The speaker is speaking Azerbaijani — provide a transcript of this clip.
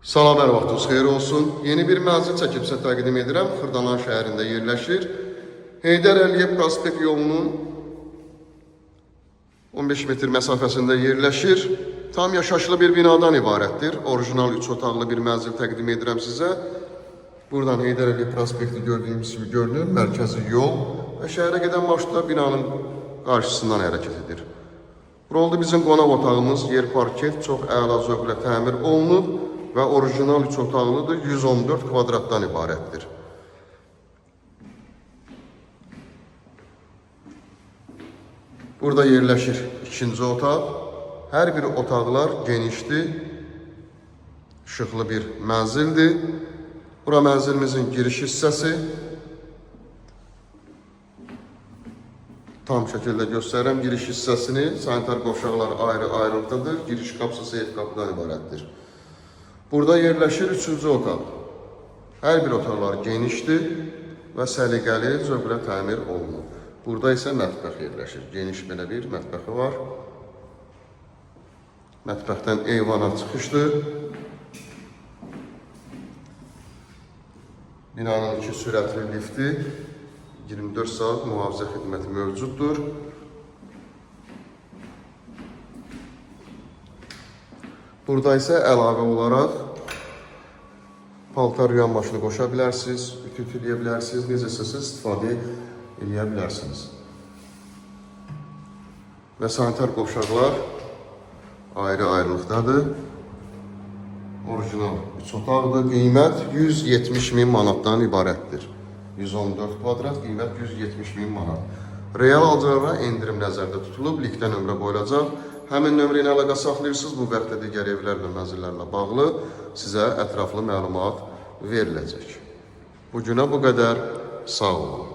Salam, hər vaxtınız xeyir olsun. Yeni bir mənzil çəkib sizə təqdim edirəm. Xırdalan şəhərində yerləşir. Heydər Əliyev prospekt yolunun 15 metr məsafəsində yerləşir. Tam yaşayışlı bir binadan ibarətdir. Orijinal 3 otaqlı bir mənzil təqdim edirəm sizə. Buradan Heydər Əliyev prospekti gördüyümüz kimi görünür. Mərkəzi yol və şəhərə gedən marşrutlar binanın qarşısından hərəkət edir. Bura oldu bizim qonaq otağımız. Yer parket çox əla zövqlə təmir olunub və orijinal 3 otaqlıdır, 114 kvadratdan ibarətdir. Burada yerləşir ikinci otaq. Hər bir otaqlar genişdir, işıqlı bir mənzildir. Bura mənzilimizin giriş hissəsi. Tam şəkildə göstərirəm giriş hissəsini. Sanitar qovşaqlar ayrı-ayrılıqdadır. Giriş qapısı seyf qapıdan ibarətdir. Burada yerləşir üçüncü otaq. Hər bir otaqlar genişdir və səliqəli zövqlə təmir olunur. Burada isə mətbəx yerləşir. Geniş belə bir mətbəxi var. Mətbəxdən eyvana çıxışdır. Binanın 2 sürətli lifti 24 saat mühafizə xidməti mövcuddur. Burada isə əlavə olaraq paltar yuyan maşını qoşa bilərsiniz, ütü eləyə bilərsiniz, necə istəsəniz istifadə eləyə bilərsiniz. Və sanitar qovşaqlar ayrı-ayrılıqdadır. Orijinal 3 otaqdır. Qiymət 170 min manatdan ibarətdir. 114 kvadrat, qiymət 170 min manat. Real alıcılara endirim nəzərdə tutulub, linkdə nömrə qoyulacaq. Həmin nömrə ilə əlaqə saxlayırsınız, bu və digər evlərlə, mənzillərlə bağlı sizə ətraflı məlumat veriləcək. Bugünə bu qədər, sağ olun.